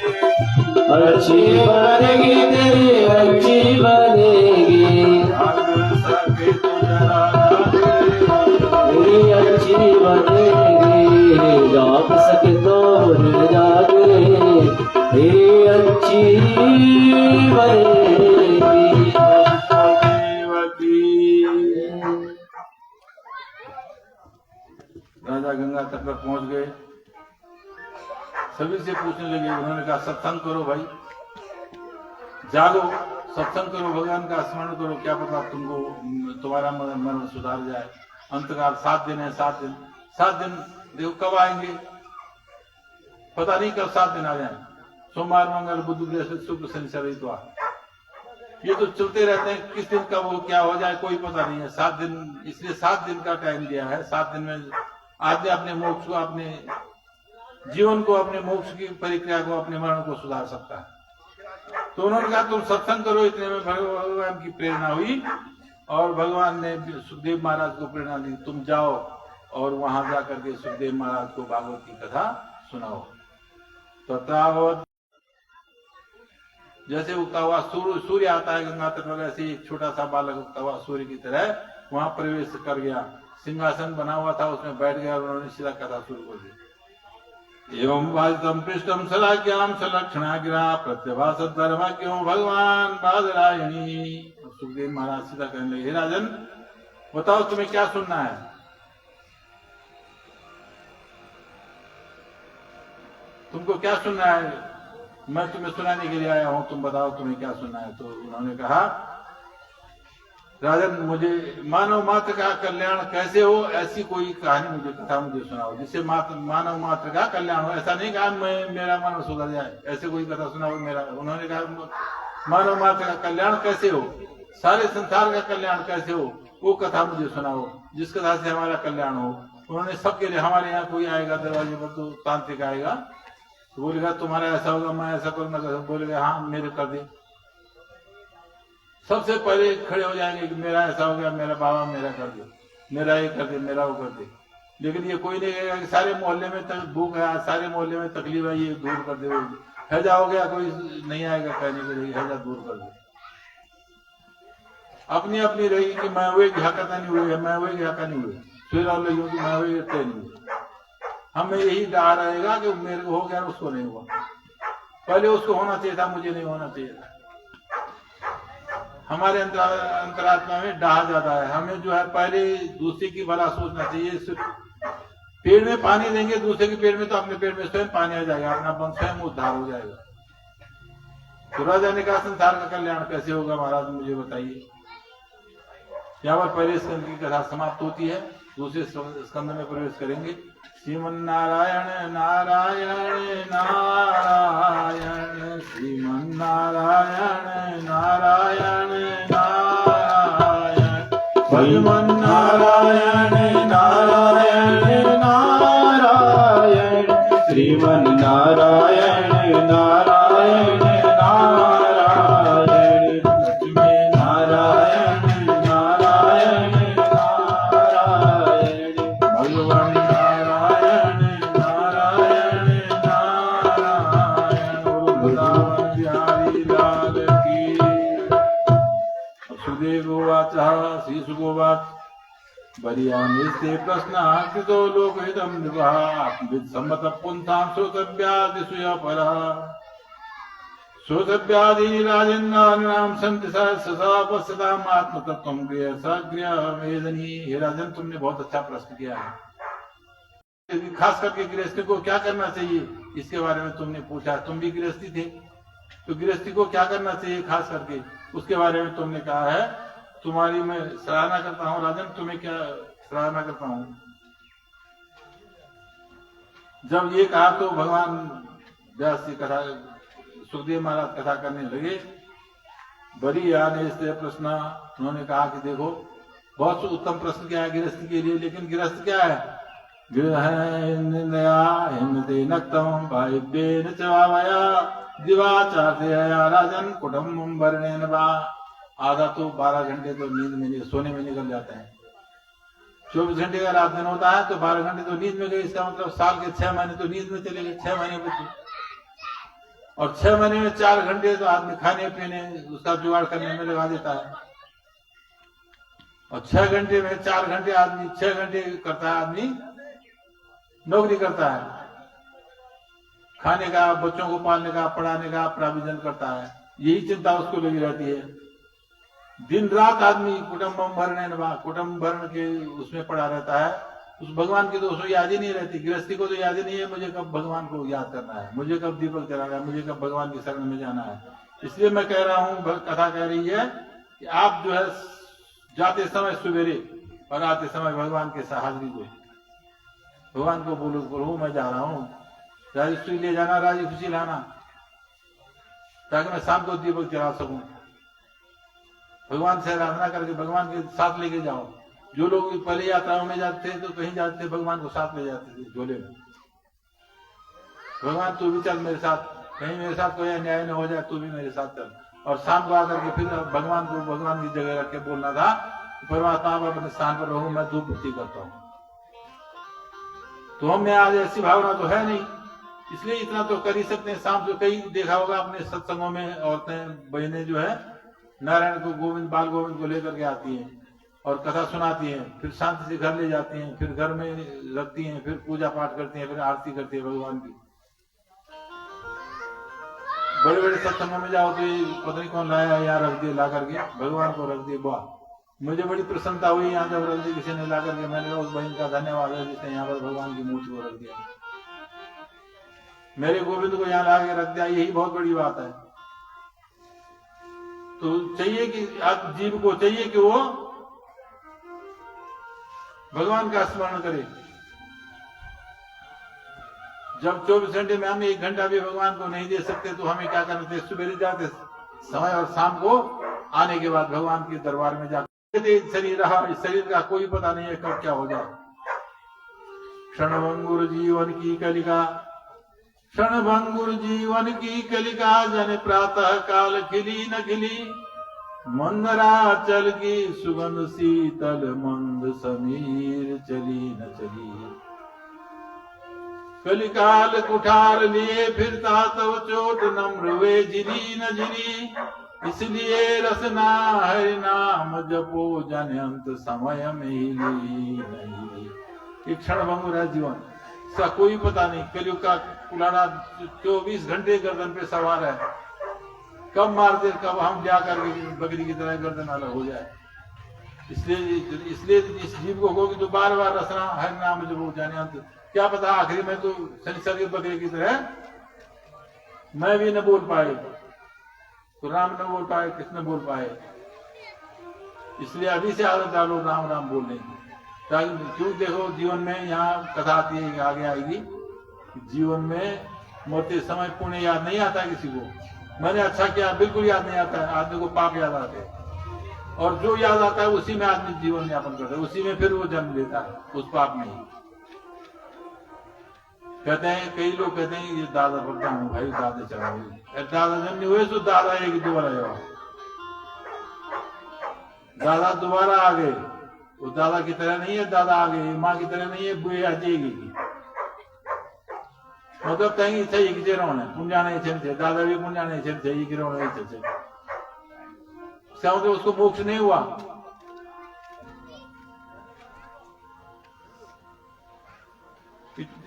अच्छी बनेगी तेरी अच्छी बनेगी तेरी अच्छी बनेगी जाग सके तो जाग तेरी अच्छी बनेगी। राजा गंगा तट पर पहुंच गए, सभी से पूछने लगे। उन्होंने कहा सत्संग करो भाई, जागो, सत्संग करो, भगवान का स्मरण करो, क्या पता तुमको तुम्हारा मन सुधार जाए। अंतकाल 7 दिन है, 7 दिन देखो कब आएंगे, पता नहीं कब 7 दिन आ जाए। सोमवार, मंगल, बुध, बृहस्पति, शुक्र, शनि, रवि, इतवार, ये तो चलते रहते हैं। किस दिन कब वो क्या हो जाए कोई पता नहीं है। 7 दिन, इसलिए 7 दिन का टाइम दिया है। 7 दिन में आदमी अपने मोक्ष को, अपने जीवन को, अपने मोक्ष की परिक्रिया को, अपने मरण को सुधार सकता है। तो उन्होंने कहा तुम सत्संग करो। इतने में भगवान की प्रेरणा हुई और भगवान ने सुखदेव महाराज को प्रेरणा दी, तुम जाओ और वहां जाकर के सुखदेव महाराज को भागवत की कथा सुनाओ। तथावत जैसे उगता हुआ सूर्य आता है गंगा तट पर, ऐसे एक छोटा सा बालक उगता हुआ सूर्य की तरह वहां प्रवेश कर गया। सिंहासन बना हुआ था, उसमें बैठ गया और उन्होंने सीधा कथा शुरू कर दी। एवं वादितम पृष्ठम सलाज्ञाम सलक्षणाग्रा प्रत्यभास धर्माज्ञो भगवान बादरायणी। सुखदेव महाराज सीधा कहने लगे, हे राजन बताओ तुम्हें क्या सुनना है। तुमको क्या सुनना है, मैं तुम्हें सुनाने के लिए आया हूं, तुम बताओ तुम्हें क्या सुनना है। तो उन्होंने कहा राजन मुझे मानव मात्र का कल्याण कैसे हो ऐसी कोई कहानी मुझे, कथा मुझे सुनाओ जिससे मानव मात्र का कल्याण हो। ऐसा नहीं कहा मैं मेरा मन सुधर जाए, ऐसे कोई कथा सुनाओ मेरा। उन्होंने कहा मानव मात्र का कल्याण कैसे हो, सारे संसार का कल्याण कैसे हो, वो कथा मुझे सुनाओ जिस कथा से हमारा कल्याण हो। उन्होंने सबके लिए, हमारे यहाँ कोई आएगा दरवाजे पर तो तांत्रिक आएगा तो बोलेगा तुम्हारा ऐसा होगा, मैं ऐसा करूंगा, बोलेगा हाँ मेरे कर दे। सबसे पहले खड़े हो जाएंगे कि मेरा ऐसा हो गया, मेरा बाबा मेरा कर दे, मेरा ये कर दे, मेरा वो कर दे। लेकिन ये कोई नहीं कहेगा कि सारे मोहल्ले में भूख है, सारे मोहल्ले में तकलीफ है, ये दूर कर दे। हैजा हो गया, कोई नहीं आएगा कहने के लिए हैजा दूर कर दे। अपनी अपनी रही कि मैं हुए झाका नहीं हुए, मैं हुए झाका नहीं हुए, फिर और लगी कि मैं हुए तय नहीं हुए। हमें यही डर रहेगा कि मेरे को हो गया उसको नहीं हुआ, पहले उसको होना चाहिए था, मुझे नहीं होना चाहिए था। हमारे अंतरात्मा में डाह ज्यादा है। हमें जो है पहले दूसरे की भला सोचना चाहिए। पेड़ में पानी देंगे दूसरे के पेड़ में तो अपने पेड़ में स्वयं पानी आ जाएगा, अपना बन स्वयं उद्धार हो जाएगा। तो राजा ने कहा संसार का कल्याण कैसे होगा महाराज मुझे बताइए। यहाँ पर पहले स्कंद की कथा समाप्त होती है, दूसरे स्कंद में प्रवेश करेंगे। श्रीमन नारायण नारायण नारायण, श्रीमन नारायण नारायण नारायण, श्रीमन नारायण नारायण नारायण, श्रीमन नारायण नारायण नारायण, लक्ष्मी नारायण नारायण नारायण, भगवान श्री सुगोवाच बलियानिस्ते प्रश्नाकृतो लोकहितं नृपः आत्मविद् सम्मतः पुंसां श्रोतव्यादिषु परः श्रोतव्यादीनि राजेन्द्राणां सन्ति सहस्रशः पश्यताम् आत्मतत्त्वं गृहसगृहवेदनी। हे राजन तुमने बहुत अच्छा प्रश्न किया है। खास करके गृहस्थी को क्या करना चाहिए इसके बारे में तुमने पूछा। तुम भी गृहस्थी थे तो गृहस्थी को क्या करना चाहिए खास करके उसके बारे में तुमने कहा है। तुम्हारी मैं सराहना करता हूँ राजन, तुम्हें क्या सराहना करता हूँ। जब ये कहा तो भगवान व्यास जी कथा, सुखदेव महाराज कथा करने लगे। बड़ी याद है इसलिए प्रश्न, उन्होंने कहा कि देखो बहुत उत्तम प्रश्न क्या है गृहस्थी के लिए, लेकिन गृहस्थ क्या है। गृह नक्तम भाइव्येन च वावया दिवाचार्य राजन कुटुम्बं वर्णेन वा। आधा तो 12 घंटे तो नींद में सोने में निकल जाते हैं। 24 घंटे का रात दिन होता है तो 12 घंटे तो नींद में गए। इसका मतलब साल के 6 महीने तो नींद में चले गए, 6 महीने बचे। और 6 महीने में 4 घंटे तो आदमी खाने पीने उसका जुगाड़ करने में लगा देता है। और 6 घंटे में 4 घंटे आदमी 6 घंटे करता है, आदमी नौकरी करता है, खाने का, बच्चों को पालने का, पढ़ाने का प्राविजन करता है, यही चिंता उसको लगी रहती है। दिन रात आदमी कुटुंबम भरण के उसमें पड़ा रहता है। उस भगवान की तो उसको याद ही नहीं रहती। गृहस्थी को तो याद ही नहीं है मुझे कब भगवान को याद करना है, मुझे कब दीपक जलाना है, मुझे कब भगवान की शरण में जाना है। इसलिए मैं कह रहा हूँ, कथा कह रही है कि आप जो है जाते समय सवेरे और आते समय भगवान के हाजिरी दो, भगवान को बोलो प्रभु मैं जा रहा हूँ, राजी खुशी ले जाना, राजी खुशी लाना, ताकि मैं शाम को दीपक जला सकूं। भगवान से आराधना करके भगवान के साथ लेके जाओ। जो लोग पहले यात्राओं में जाते थे तो कहीं जाते थे भगवान को साथ ले जाते थे झोले में। भगवान तू भी चल मेरे साथ, कहीं मेरे साथ कोई अन्याय न हो जाए, तू भी मेरे साथ चल। और शाम को आकर के फिर भगवान को भगवान की जगह रख के बोलना था, परमात्मा आप अपने स्थान पर रहो, मैं धूप बत्ती करता हूँ। तो हमें आज ऐसी भावना तो है नहीं, इसलिए इतना तो कर ही सकते हैं। शाम को कई देखा होगा अपने सत्संगों में औरतें बहनें जो है नारायण को गोविंद बाल गोविंद को लेकर के आती हैं और कथा सुनाती हैं, फिर शांति से घर ले जाती हैं, फिर घर में रखती हैं, फिर पूजा पाठ करती हैं, फिर आरती करती है भगवान की। बड़े बड़े सत्संगों में जाओ तो पता नहीं कौन लाया यहाँ रख दिए, ला करके भगवान को रख दिए। वाह, मुझे बड़ी प्रसन्नता हुई यहाँ जब रख दी किसी ने ला करके। मैंने कहा उस बहन का धन्यवाद है जिसने यहाँ पर भगवान की मूर्ति को रख दिया, मेरे गोविंद को यहाँ ला के रख दिया, यही बहुत बड़ी बात है। तो चाहिए कि आप जीव को चाहिए कि वो भगवान का स्मरण करे। जब 24 घंटे में हम 1 घंटा भी भगवान को नहीं दे सकते तो हमें क्या करना चाहिए? सुबह जाते समय और शाम को आने के बाद भगवान के दरबार में जाते। शरीर रहा, इस शरीर का कोई पता नहीं है कब क्या हो जाए। क्षणभंगुर जीवन की कलिका, क्षणभंगुर जीवन की कलिका, जन प्रातः काल खिली न खिली, मंदराचल की सुगंध शीतल मंद समीर चली न चली। कलिकाल कुठार लिए फिरता तब चोट नम्र वे झिली न झिली, इसलिए रसना हरि नाम जपो जन अंत समय में हिली नहीं। एक क्षणभंगुर है जीवन, इसका कोई पता नहीं। कलयुग का पुराना 24 घंटे गर्दन पे सवार है, कब मार दे, कब हम जाकर बकरी की तरह गर्दन अलग हो जाए। इसलिए इस जीव को होगी तो बार बार रसना हरि नाम जपो जाने अंत। क्या पता आखिरी में तो शनिचर के बकरे की तरह मैं भी न बोल पाए, तो राम न बोल पाए, कृष्ण बोल पाए। इसलिए अभी से आदत डालो राम राम बोलने की, ताकि क्यों देखो जीवन में यहाँ कथा आती है, आगे आएगी। जीवन में मरते समय पुण्य याद नहीं आता है किसी को। मैंने अच्छा किया बिल्कुल याद नहीं आता है, आदमी को पाप याद आते हैं। और जो याद आता है उसी में आदमी जीवन यापन करता है, उसी में फिर वो जन्म लेता है, उस पाप में ही। कहते हैं, कई लोग कहते हैं ये दादा बदला हूँ भाई, दादा चला हुई, दादा जब नहीं हुए तो दादा एक दोबारा जाओ, दादा दोबारा आ गए। वो दादा की तरह नहीं है, दादा आ गए, माँ की तरह नहीं है, बुए आ जाएगी। मतलब कहीं चाहिए कि जेरों है पुंजा नहीं चलते, दादा भी पुंजा नहीं चलते, ये गिरोह नहीं चलते, तो उसको मोक्ष नहीं हुआ।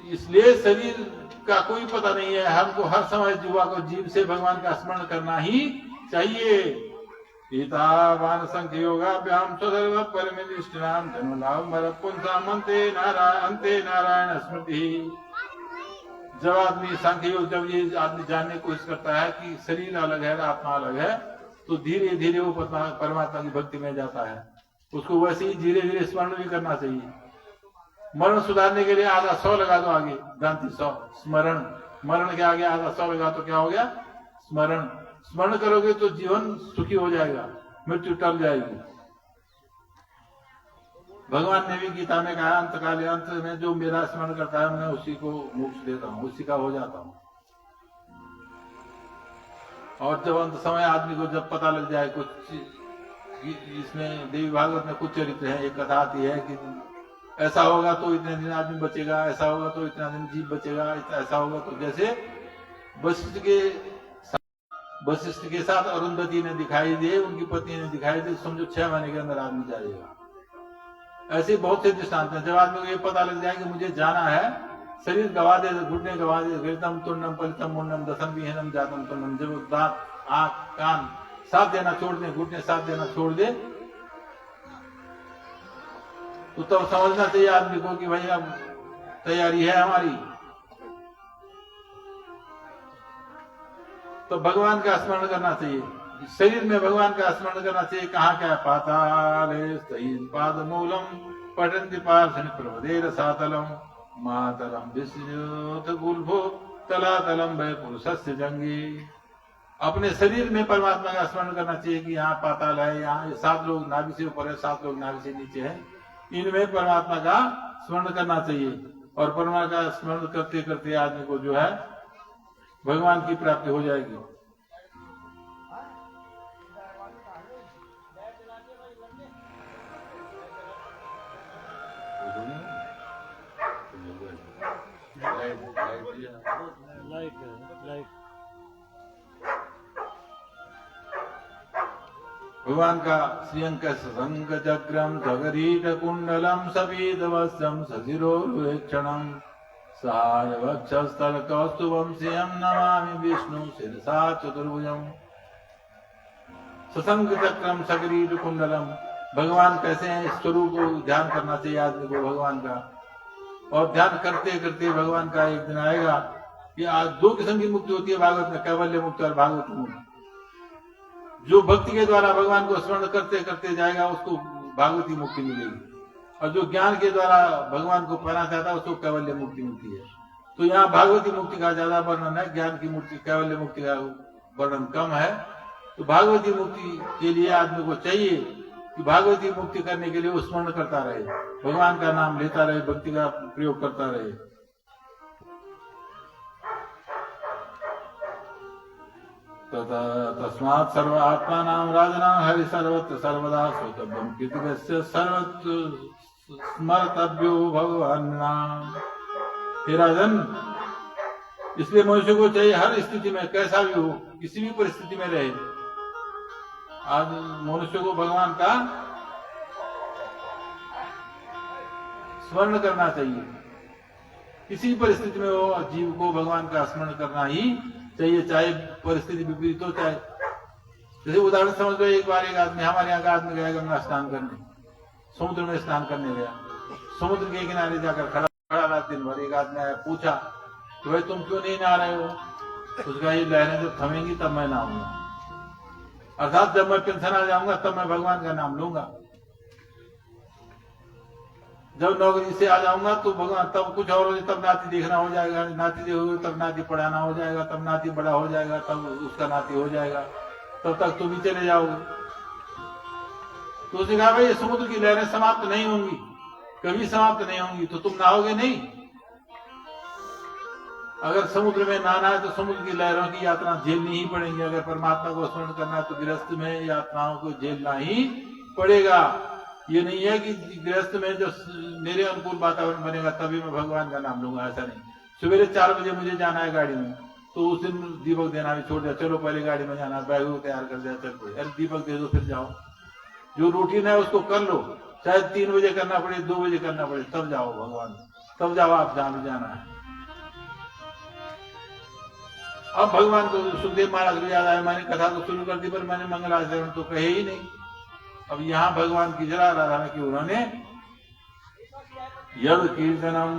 इसलिए शरीर का कोई पता नहीं है। हमको हर समय जीवा को जीव से भगवान का स्मरण करना ही चाहिए। एतावान संख्य योगाभ्याम स्वधर्म परमेष्टिनाम जन्मलाभ पुंसाम अंते नारायण स्मृति। जब आदमी सांख्य योग, जब ये आदमी जानने की कोशिश करता है कि शरीर अलग है आत्मा अलग है, तो धीरे धीरे वो परमात्मा की भक्ति में जाता है। उसको वैसे ही धीरे धीरे स्मरण भी करना चाहिए। मरण सुधारने के लिए आधा 100 लगा दो आगे, गांधी 100 स्मरण, मरण के आगे आधा 100 लगा तो क्या हो गया? स्मरण। स्मरण करोगे तो जीवन सुखी हो जाएगा, मृत्यु टल जाएगी। भगवान ने भी गीता में कहा, अंतकाल अंत में जो मेरा स्मरण करता है मैं उसी को मोक्ष देता हूँ, उसी का हो जाता हूँ। और जब अंत समय आदमी को जब पता लग जाए कुछ, इसमें देवी भागवत में कुछ चरित्र है, एक कथा आती है कि ऐसा होगा तो इतने दिन आदमी बचेगा, ऐसा होगा तो इतना दिन जीव बचेगा, ऐसा होगा तो, जैसे वशिष्ठ के वशिष्ठ के साथ अरुंधति ने दिखाई दे, उनकी पत्नी ने दिखाई दे, समझो 6 महीने के अंदर आदमी जाएगा। ऐसे बहुत से दृष्टांत हैं। जब आदमी को ये पता लग जाए कि मुझे जाना है, शरीर गवा दे, घुटने गवा दे, घृतम तुंडम पलितम मुंडम दसम विहीनम जातम तुंडम, जब दांत आंख कान साथ देना छोड़ दे, घुटने साथ देना छोड़ दे, तो तब समझना चाहिए आदमी को कि भाई अब तैयारी है हमारी। तो भगवान का स्मरण करना चाहिए, शरीर में भगवान का स्मरण करना चाहिए। कहाँ क्या? पाताले पाद मूलम पठन्ति पार्षण प्रभदेर सातलम मातरम विस्योत गुल्भो तलातलम वै पुरुषस्य जंगी। अपने शरीर में परमात्मा का स्मरण करना चाहिए कि यहाँ पाताल है, यहाँ 7 लोग नाभि से ऊपर है, 7 लोग नाभि से नीचे है, इनमें परमात्मा का स्मरण करना चाहिए। और परमात्मा का स्मरण करते करते आदमी को जो है भगवान की प्राप्ति हो जाएगी। भगवान का श्रीअंक संग चक्रम जगरीट कुंडलम सफेदवस्त्रम सशिरोक्षणम सहाय वक्षस्थल कौस्तुभम श्रियम नमामि विष्णु शिरसा चतुर्भुजम। ससंग चक्रम सगरीट कुंडलम, भगवान कैसे हैं इस स्वरूप को ध्यान करना चाहिए आदमी को भगवान का। और ध्यान करते करते भगवान का एक दिन आएगा कि आज 2 किस्म की मुक्ति होती है भागवत में, कैवल्य मुक्ति और भागवत मुक्ति। जो भक्ति के द्वारा भगवान को स्मरण करते करते जाएगा उसको भागवती मुक्ति मिलेगी, और जो ज्ञान के द्वारा भगवान को पाना चाहता है उसको कैवल्य मुक्ति मिलती है। तो यहाँ भागवती मुक्ति का ज्यादा वर्णन है, ज्ञान की मुक्ति कैवल्य मुक्ति का वर्णन कम है। तो भागवती मुक्ति के लिए आदमी को चाहिए कि भागवती मुक्ति करने के लिए वो स्मरण करता रहे, भगवान का नाम लेता रहे, भक्ति का प्रयोग करता रहे। तस्मात् सर्व आत्मा नाम राजना हरि सर्वत्र सर्वदा श्रोतव्यम कीर्तिस्य सर्वत्र स्मर्तव्यो भगवान नाम। हे राजन, इसलिए मनुष्य को चाहिए हर स्थिति में, कैसा भी हो, किसी भी परिस्थिति में रहे, आज मनुष्य को भगवान का स्मरण करना चाहिए। किसी परिस्थिति में हो, जीव को भगवान का स्मरण करना ही चाहिए, चाहे परिस्थिति विपरीत हो। चाहे जैसे उदाहरण समझ लो, एक बार एक आदमी, हमारे यहाँ का आदमी गया गंगा स्नान करने, समुद्र में स्नान करने गया। समुद्र के किनारे जाकर खड़ा रहा दिन भर। एक आदमी आया, पूछा कि भाई तुम क्यों नहीं नहा रहे हो? उसका ये लहरें जब थमेंगी तब मैं नहाऊंगा, अर्थात जब मैं पेंशन आ जाऊंगा तब मैं भगवान का नाम लूंगा। जब नौकरी से आ जाऊंगा तो भगवान, तब कुछ और हो, तब नाती देखना हो जाएगा, नाती देखोगे तब नाती पढ़ाना हो जाएगा, तब नाती बड़ा हो जाएगा, तब उसका नाती हो जाएगा, तब तक तुम भी चले जाओगे। तो उसने कहा भाई ये समुद्र की लहरें समाप्त नहीं होंगी, कभी समाप्त नहीं होंगी, तो तुम नहाओगे नहीं। अगर समुद्र में नहाना है तो समुद्र की लहरों की यात्रा झेलनी ही पड़ेगी। अगर परमात्मा को स्मरण करना है तो गृहस्थ में यात्राओं को झेलना ही पड़ेगा। ये नहीं है कि गृहस्थ में जो मेरे अनुकूल वातावरण बनेगा तभी मैं भगवान का नाम लूंगा, ऐसा नहीं। सवेरे 4 बजे मुझे जाना है गाड़ी में, तो उस दिन दीपक देना भी छोड़ दिया, चलो पहले गाड़ी में जाना, बैग तैयार कर दिया, चल पड़े, अरे दीपक दे दो फिर जाओ। जो रूटीन है उसको कर लो, चाहे 3 बजे करना पड़े, 2 बजे करना पड़े, तब जाओ भगवान, तब जाओ आप जहां भी जाना है। अब भगवान को सुखदेव महाराज को याद आया, मैंने कथा तो शुरू कर दी पर मैंने मंगलाचरण तो कहे ही नहीं। अब यहाँ भगवान की जरा आराधना की उन्होंने यद कीर्तनम,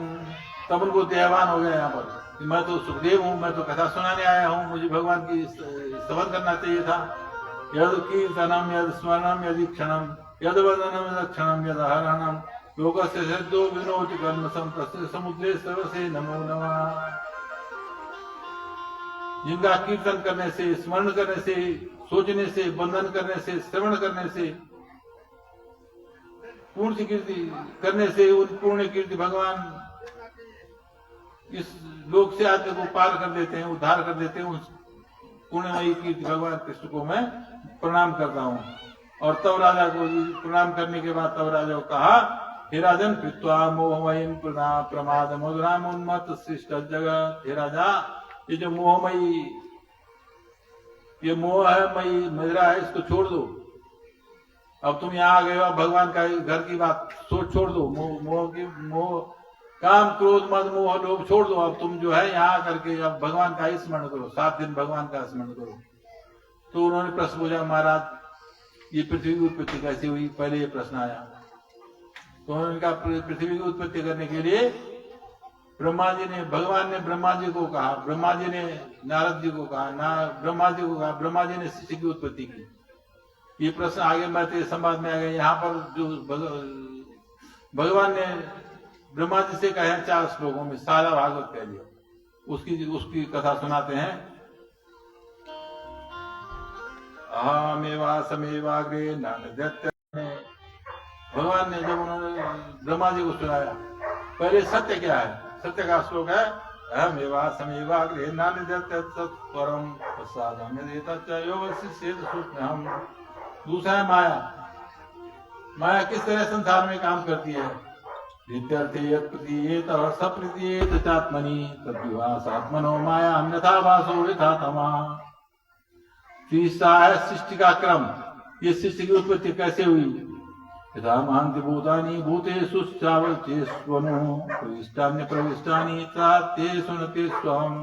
तब उनको देहवान हो गया यहाँ पर कि मैं तो सुखदेव हूँ, मैं तो कथा सुनाने आया हूँ, मुझे भगवान की स्तवन करना चाहिए था। यद कीर्तनम यद स्मरणम यदि क्षणम यद वदनम यद क्षणम यद हरणम योगस्य सिद्धो विनोद कर्मसम तस्य समुद्रे सर्वसे नमो नमः। जिनका कीर्तन करने से, स्मरण करने से, सोचने से, बंधन करने से, श्रवण करने से, पूर्ण कीर्ति करने से, उन पूर्ण कीर्ति भगवान इस लोक से आदमी को पार कर देते हैं, उद्धार कर देते हैं। उस पुण्यमयी कीर्ति भगवान कृष्ण को मैं प्रणाम करता हूँ। और तब राजा को प्रणाम करने के बाद तब राजा को कहा, हे राजन कृत्वा मोहमयीम प्रमाद मधुराम उन्मत्त शिष्ट जगत। हे राजा, ये जो मोहमयी ये मोह है, मैं मेरा है, इसको छोड़ दो। अब तुम यहाँ आ गए हो, अब भगवान का घर की बात सोच छोड़ दो, मोह काम क्रोध मद मोह लोभ छोड़ दो। अब तुम जो है यहाँ करके अब भगवान का ही स्मरण करो, 7 दिन भगवान का स्मरण करो। तो उन्होंने प्रश्न पूछा, महाराज ये पृथ्वी की उत्पत्ति कैसे हुई? पहले ये प्रश्न आया। तो उन्होंने कहा पृथ्वी की उत्पत्ति करने के लिए भगवान ने ब्रह्मा जी को कहा, ब्रह्मा जी ने नारद जी को कहा, ब्रह्मा जी को कहा, ब्रह्मा जी ने सृष्टि की उत्पत्ति की। ये प्रश्न आगे मैत्रेय संवाद में आ गए। यहाँ पर जो भगवान ने ब्रह्मा जी से कहे 4 श्लोकों में, सारा भागवत कह लिया, उसकी कथा सुनाते हैं। अहमेवा समेवाग्रे नान्यद्यत्। भगवान ने जब उन्होंने ब्रह्मा जी को सुनाया, पहले सत्य क्या है? सत्य का श्लोक है, अहमेवा समेवाग्रे नान्यद्यत् परम हम। दूसरा है माया। माया किस तरह संसार में काम करती है? सप्रतीयेतात्मनि तद्विवासात्मनो माया अन्यथा वासो यथा तमः। तीसरा है सृष्टि का क्रम। ये सृष्टि की उत्पत्ति कैसे हुई? यथा महान्ति भूतानि भूतेषु चावचेष्वनो प्रविष्टान्य प्रविष्टानि तेषु न तेष्वहम्।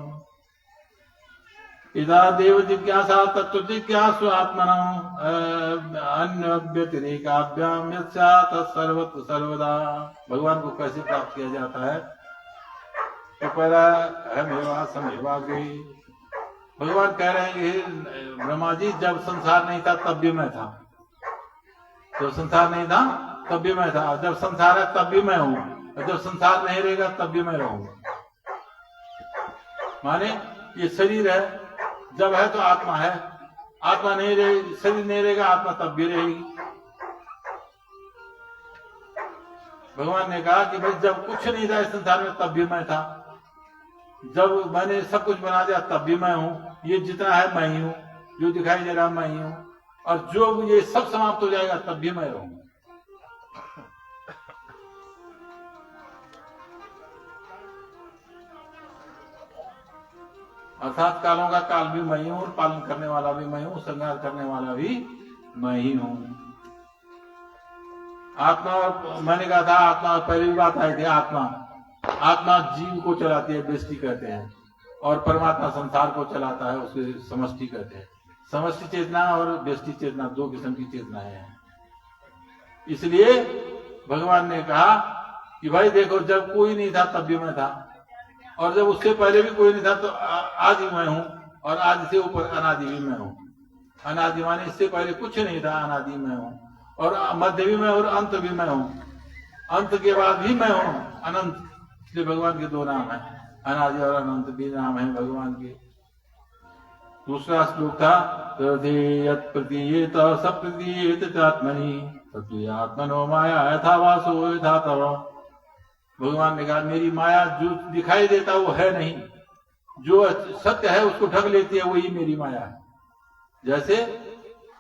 इदा देव जिज्ञासा तत्व जिज्ञासु आत्मनम् अन्यव्यतिरेकाभ्याम यत् सर्वत्र सर्वदा। भगवान को कैसे प्राप्त किया जाता है? तो पहला अहमेवा समेवाग्रे। भगवान कह रहे हैं कि ब्रह्मा जी, जब संसार नहीं था तब भी मैं था, जब संसार नहीं था तब भी मैं था, जब संसार है तब भी मैं हूं, और जब संसार नहीं रहेगा तब भी मैं रहूंगा। माने ये शरीर है, जब है तो आत्मा है, आत्मा नहीं रहेगी, शरीर नहीं रहेगा, आत्मा तब भी रहेगी। भगवान ने कहा कि भाई जब कुछ नहीं था इस संसार में तब भी मैं था, जब मैंने सब कुछ बना दिया तब भी मैं हूं, ये जितना है मैं ही हूं, जो दिखाई दे रहा मैं ही हूं, और जो ये सब समाप्त हो जाएगा तब भी मैं रहूंगा। अर्थात कालों का काल भी मैं ही हूं, और पालन करने वाला भी मैं हूं, संहार करने वाला भी मैं ही हूं। आत्मा, मैंने कहा था आत्मा, पहले भी बात आई थी, आत्मा जीव को चलाती है, व्यष्टि कहते हैं, और परमात्मा संसार को चलाता है, उसके समष्टि कहते हैं। समष्टि चेतना और व्यष्टि चेतना 2 किस्म की चेतनाएं हैं। इसलिए भगवान ने कहा कि भाई देखो, जब कोई नहीं था तब भी मैं था, और जब उससे पहले भी कोई नहीं था तो आज ही मैं हूं, और आज से ऊपर अनादि भी मैं हूं। अनादि माने इससे पहले कुछ नहीं था, अनादि मैं हूं, और मध्य भी मैं, और अंत भी मैं हूं, अंत के बाद भी मैं हूं, अनंत। इसलिए भगवान के 2 नाम है, अनादि और अनंत भी नाम है भगवान के। दूसरा श्लोक था, प्रतीयेत सप्रतीयेत चात्मनि तत्त्वात्मनो माया यथा वासो यथा तव। भगवान ने कहा मेरी माया जो दिखाई देता वो है नहीं, जो सत्य है उसको ढक लेती है, वही मेरी माया है। जैसे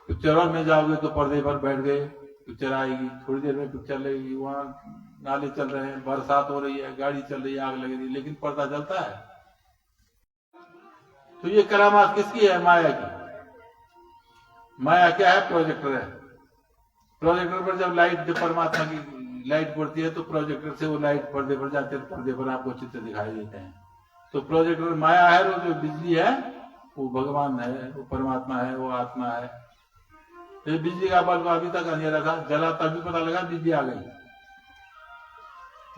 पिक्चर हॉल में जाओगे तो पर्दे पर बैठ गए, पिक्चर आएगी, थोड़ी देर में पिक्चर लगेगी, वहां नाले चल रहे हैं, बरसात हो रही है, गाड़ी चल रही है, आग लग रही है, लेकिन पर्दा जलता है। तो ये करामात किसकी है? माया की। माया क्या है? प्रोजेक्टर है। प्रोजेक्टर पर जब लाइट, जब परमात्मा की लाइट पड़ती है तो प्रोजेक्टर से वो लाइट पर्दे पर जाते हैं, पर्दे पर आपको चित्र दिखाई देते हैं। तो प्रोजेक्टर माया है, और जो बिजली है वो भगवान है, वो परमात्मा है, वो आत्मा है। तो बिजली का बल्ब अभी तक अंधेरा था, जला तभी पता लगा बिजली आ गई।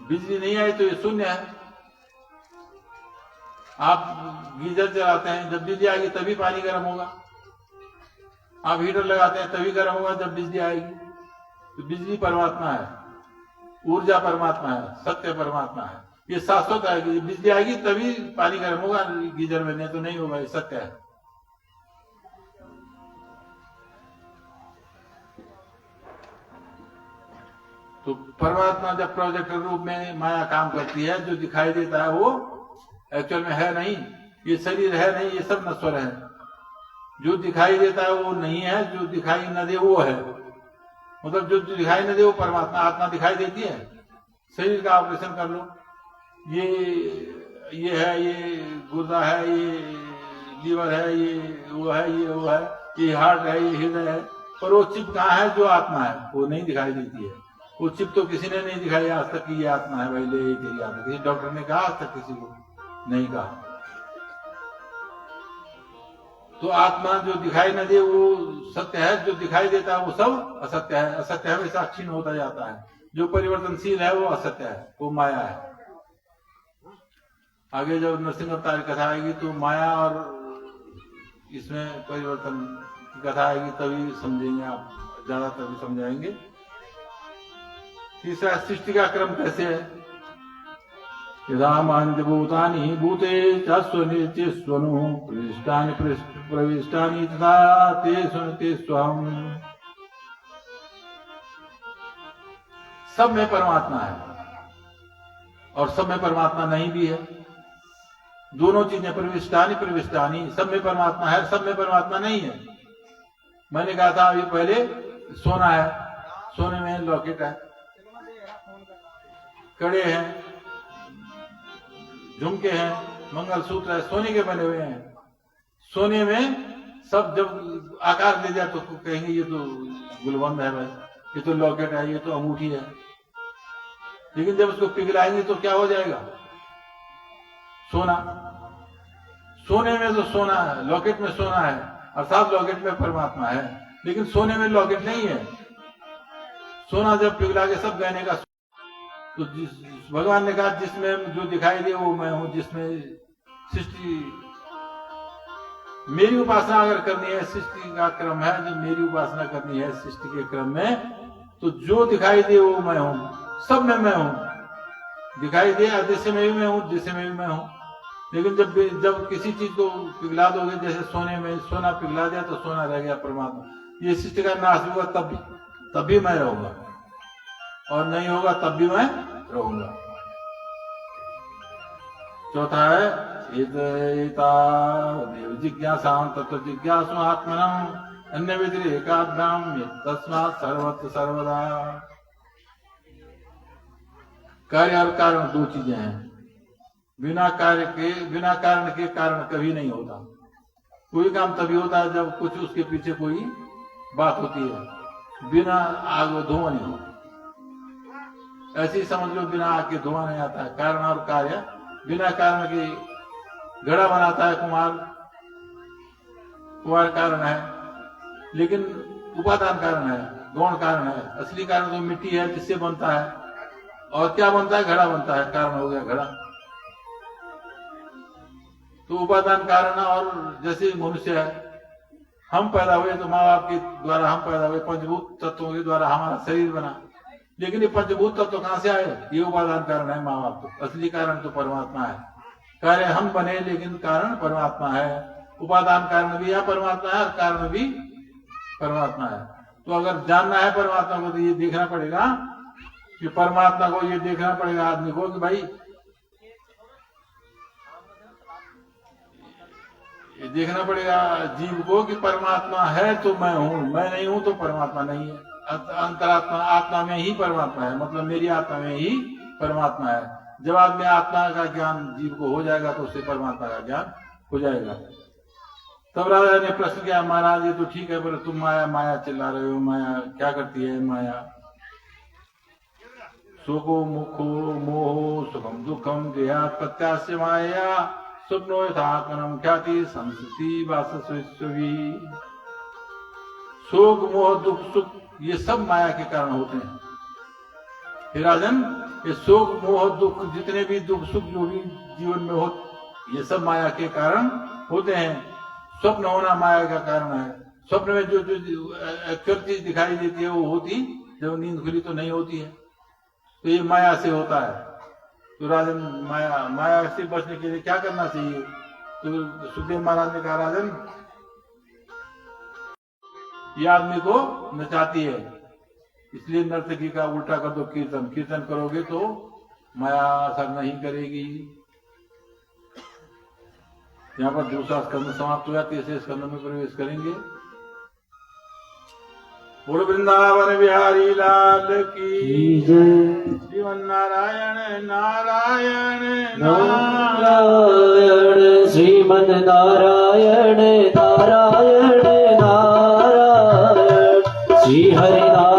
बिजली नहीं आई तो ये शून्य है। आप गीजर चलाते हैं, जब बिजली आएगी तभी पानी गर्म होगा। आप हीटर लगाते हैं तभी गर्म होगा जब बिजली आएगी। तो बिजली परमात्मा है, ऊर्जा परमात्मा है, सत्य परमात्मा है। ये शाश्वत है कि बिजली आएगी तभी पानी गर्म होगा गीजर में, नहीं तो नहीं होगा, ये सत्य है। तो परमात्मा जब प्रोजेक्टर रूप में माया काम करती है, जो दिखाई देता है वो एक्चुअल में है नहीं, ये शरीर है नहीं, ये सब नश्वर है। जो दिखाई देता है वो नहीं है, जो दिखाई न दे वो है। मतलब जो दिखाई न दे वो परमात्मा, आत्मा दिखाई देती है। शरीर का ऑपरेशन कर लो, ये है, ये गुर्दा है, ये लीवर है, ये वो है, ये वो है, ये हार्ट है, ये हृदय है, पर वो चिप कहाँ है? जो आत्मा है वो नहीं दिखाई देती है। वो चिप तो किसी ने नहीं दिखाई आज तक कि ये आत्मा है, भाई ले ये तेरी आत्मा। किसी डॉक्टर ने कहा आज तक? किसी को नहीं कहा। तो आत्मा जो दिखाई न दे वो सत्य है, जो दिखाई देता है वो सब असत्य है। असत्य हमेशा क्षीण होता जाता है। जो परिवर्तनशील है वो असत्य है, वो माया है। आगे जब नरसिंह अवतार की कथा आएगी तो माया और इसमें परिवर्तन की कथा आएगी, तभी समझेंगे आप, ज्यादा तभी समझाएंगे। तीसरा, सृष्टि का क्रम कैसे है? यदा मांजभूतानि भूते चस्वनित्य स्वनु प्रविष्टानि प्रविष्टानि तथा ते स्वहम्। सब में परमात्मा है और सब में परमात्मा नहीं भी है। दोनों चीजें, प्रविष्टानि प्रविष्टानि, सब में परमात्मा है, सब में परमात्मा नहीं है। मैंने कहा था अभी पहले, सोना है, सोने में लॉकेट है, कड़े हैं, झुमके हैं, मंगलसूत्र है, सोने के बने हुए हैं। सोने में सब जब आकार दे जाए तो कहेंगे ये तो गुलबंद है भाई, ये तो लॉकेट है, ये तो अंगूठी है। लेकिन जब उसको पिघलाएंगे तो क्या हो जाएगा? सोना। सोने में तो सोना है, लॉकेट में सोना है, अर्थात लॉकेट में परमात्मा है, लेकिन सोने में लॉकेट नहीं है। सोना जब पिघला के सब गहने का, तो भगवान ने कहा जिसमें जो दिखाई दे वो मैं हूं, जिसमें सृष्टि, मेरी उपासना अगर करनी है, सृष्टि का क्रम है, जो मेरी उपासना करनी है सृष्टि के क्रम में, तो जो दिखाई दे वो मैं हूं, सब में मैं हूं। दिखाई दे अदृश्य में भी मैं हूं, दृश्य में भी मैं हूं। लेकिन जब किसी चीज को पिघला दोगे, जैसे सोने में सोना पिघला दिया तो सोना रह गया परमात्मा। ये सृष्टि का नाश होगा तब भी मैं रहूंगा, और नहीं होगा तब भी मैं रहूंगा। चौथा है जिज्ञासा तत्व जिज्ञासु आत्मनम अन्य व्यतिरेकाभ्याम तस्मात् सर्वत्र सर्वदा। कार्य और कारण दो चीजें हैं। बिना कारण के कारण कभी नहीं होता। कोई काम तभी होता है जब कुछ उसके पीछे कोई बात होती है। बिना आग धुआं नहीं होता। ऐसे ही समझ लो, बिना आग के धुआं नहीं आता है। कारण और कार्य, बिना कारण के घड़ा बनाता है कुमार कारण है, लेकिन उपादान कारण है, गौण कारण है। असली कारण तो मिट्टी है जिससे बनता है, और क्या बनता है? घड़ा बनता है, कारण हो गया घड़ा। तो उपादान कारण, और जैसे मनुष्य है, हम पैदा हुए तो माँ बाप के द्वारा हम पैदा हुए, पंचभूत तत्वों के द्वारा हमारा शरीर बना। लेकिन ये पंचभूत तत्व कहां से आए? ये उपादान कारण है, माँ बाप। तो असली कारण तो परमात्मा है। कार्य हम बने, लेकिन कारण परमात्मा है। उपादान कारण भी है परमात्मा है, और कारण भी परमात्मा है। तो अगर जानना है परमात्मा को, तो ये देखना पड़ेगा कि परमात्मा को, ये देखना पड़ेगा आदमी को कि भाई ये देखना पड़ेगा जीव को कि परमात्मा है तो मैं हूं, मैं नहीं हूं तो परमात्मा नहीं है। अंतरात्मा, आत्मा में ही परमात्मा है, मतलब मेरी आत्मा में ही परमात्मा है। जब आदमी आत्मा का ज्ञान जीव को हो जाएगा तो उससे परमात्मा का ज्ञान हो जाएगा। तब राजा ने प्रश्न किया, महाराज ये तो ठीक है, पर तुम माया माया चिल्ला रहे हो, माया क्या करती है? माया सुखो मुखो मोहो सुखम दुखम देहात प्रत्यास्य माया स्वप्नो यथात्मनम ख्याति संस्कृति वासस्वी। शोक मोह दुख सुख ये सब माया के कारण होते हैं। हे राजन, ये शोक मोह दुख, जितने भी दुख सुख जो भी जीवन में हो, ये सब माया के कारण होते हैं। स्वप्न होना माया का कारण है। स्वप्न में जो एक्चुअल चीज दिखाई देती है वो होती, जब नींद खुली तो नहीं होती है। तो ये माया से होता है। तो राजन, माया से बचने के लिए क्या करना चाहिए? तो सुखदेव महाराज ने कहा, राजन ये आदमी को नचाती है, इसलिए नर्तकी का उल्टा कर दो कीर्तन। कीर्तन करोगे तो माया असर नहीं करेगी। यहाँ पर दूसरा स्कंद समाप्त हुआ, तीसरे स्कंद में प्रवेश करेंगे। बोल वृंदावन बिहारी लाल की जय। श्रीमन नारायण नारायण नारायण श्रीमन नारायण नारायण नारायण श्री हरि नारायण